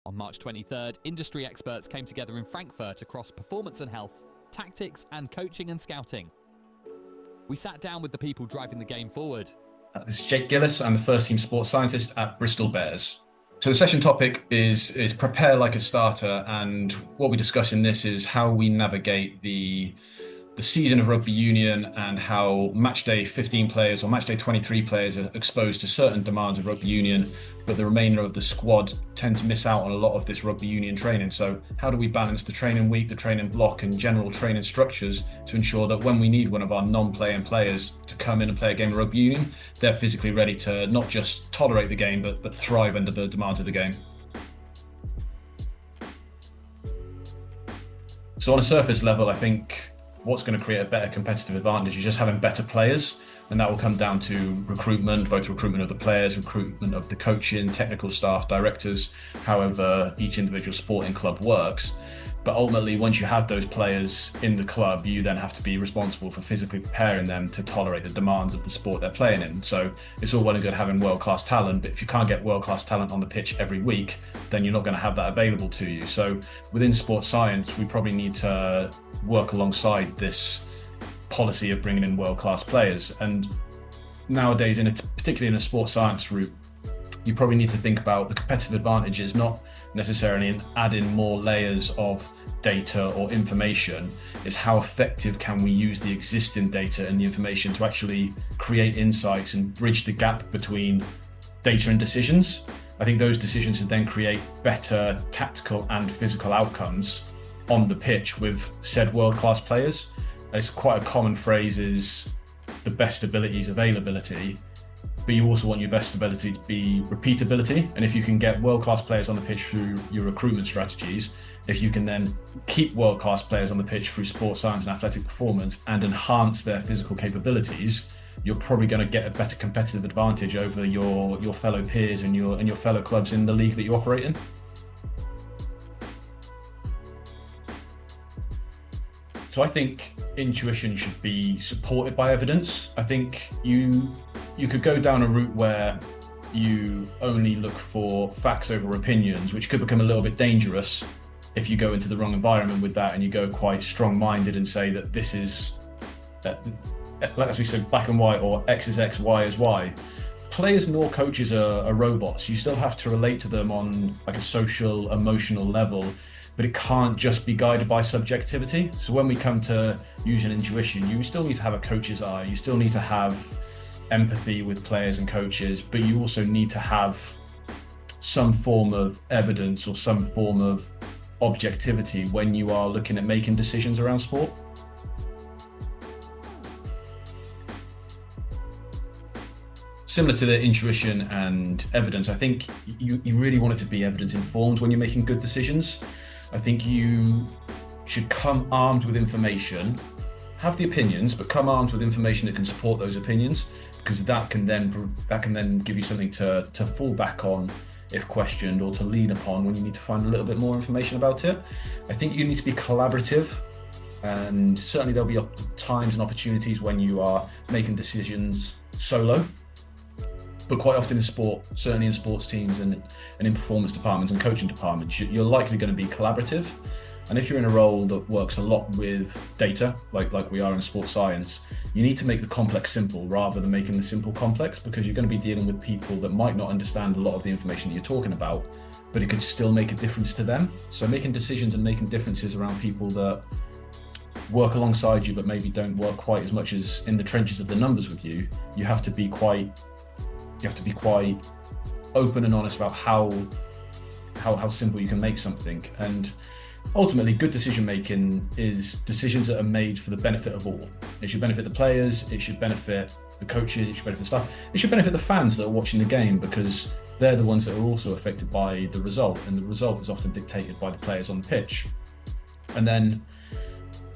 On March 23rd, industry experts came together in Frankfurt across performance and health, tactics and coaching and scouting. We sat down with the people driving the game forward. This is Jake Gillies. I'm the first team sports scientist at Bristol Bears. So the session topic is prepare like a starter, and what we discuss in this is how we navigate the season of rugby union and how match day 15 players or match day 23 players are exposed to certain demands of rugby union, but the remainder of the squad tend to miss out on a lot of this rugby union training. So how do we balance the training week, the training block and general training structures to ensure that when we need one of our non-playing players to come in and play a game of rugby union, they're physically ready to not just tolerate the game, but thrive under the demands of the game. So on a surface level, I think what's going to create a better competitive advantage is just having better players, and that will come down to recruitment, both recruitment of the players, recruitment of the coaching, technical staff, directors, however each individual sporting club works. But ultimately, once you have those players in the club, you then have to be responsible for physically preparing them to tolerate the demands of the sport they're playing in. So it's all well and good having world-class talent, but if you can't get world-class talent on the pitch every week, then you're not going to have that available to you. So within sports science, we probably need to work alongside this policy of bringing in world-class players. And nowadays, particularly in a sports science route, you probably need to think about the competitive advantages, not necessarily in adding more layers of data or information. It's how effective can we use the existing data and the information to actually create insights and bridge the gap between data and decisions. I think those decisions would then create better tactical and physical outcomes on the pitch with said world-class players. It's quite a common phrase is the best ability is availability, but you also want your best ability to be repeatability. And if you can get world-class players on the pitch through your recruitment strategies, if you can then keep world-class players on the pitch through sports science and athletic performance and enhance their physical capabilities, you're probably going to get a better competitive advantage over your fellow peers and your fellow clubs in the league that you operate in. So I think intuition should be supported by evidence. I think you could go down a route where you only look for facts over opinions, which could become a little bit dangerous if you go into the wrong environment with that and you go quite strong-minded and say that this is, as we said, black and white, or X is X, Y is Y. Players nor coaches are robots. You still have to relate to them on like a social, emotional level, but it can't just be guided by subjectivity. So when we come to using intuition, you still need to have a coach's eye. You still need to have empathy with players and coaches, but you also need to have some form of evidence or some form of objectivity when you are looking at making decisions around sport. Similar to the intuition and evidence, I think you really want it to be evidence informed when you're making good decisions. I think you should come armed with information, have the opinions, but come armed with information that can support those opinions, because that can then give you something to fall back on if questioned, or to lean upon when you need to find a little bit more information about it. I think you need to be collaborative, and certainly there'll be times and opportunities when you are making decisions solo. But quite often in sport, certainly in sports teams and in performance departments and coaching departments, you're likely going to be collaborative. And if you're in a role that works a lot with data, like we are in sports science, you need to make the complex simple rather than making the simple complex, because you're going to be dealing with people that might not understand a lot of the information that you're talking about, but it could still make a difference to them. So making decisions and making differences around people that work alongside you but maybe don't work quite as much as in the trenches of the numbers with you, you have to be quite open and honest about how simple you can make something. And ultimately, good decision making is decisions that are made for the benefit of all. It should benefit the players, it should benefit the coaches, it should benefit the staff, it should benefit the fans that are watching the game, because they're the ones that are also affected by the result, and the result is often dictated by the players on the pitch. And then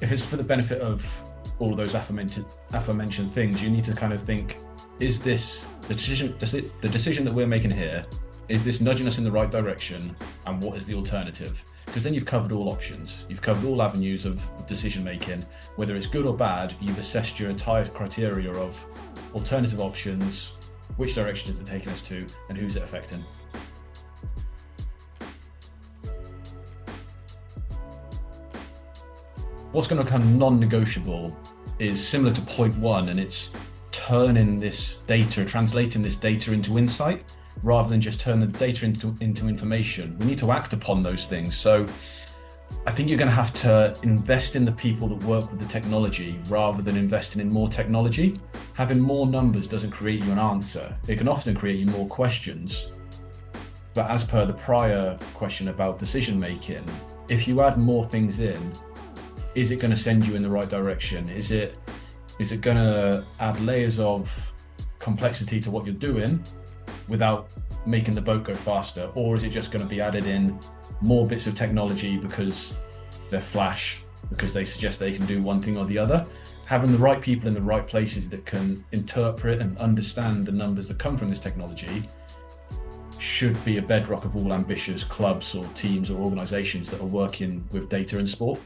if it's for the benefit of all of those aforementioned things, you need to kind of think, is this the decision that we're making here, is this nudging us in the right direction, and what is the alternative? Because then you've covered all options, you've covered all avenues of decision making. Whether it's good or bad, you've assessed your entire criteria of alternative options, which direction is it taking us to, and who's it affecting. what's going to become non-negotiable is similar to point one, and it's turning this data, translating this data into insight, rather than just turn the data into information. We need to act upon those things. So I think you're going to have to invest in the people that work with the technology rather than investing in more technology. Having more numbers doesn't create you an answer. It can often create you more questions. But as per the prior question about decision making, if you add more things in, is it going to send you in the right direction? Is it going to add layers of complexity to what you're doing without making the boat go faster? Or is it just going to be added in more bits of technology because they're flash, because they suggest they can do one thing or the other? Having the right people in the right places that can interpret and understand the numbers that come from this technology should be a bedrock of all ambitious clubs or teams or organizations that are working with data in sport.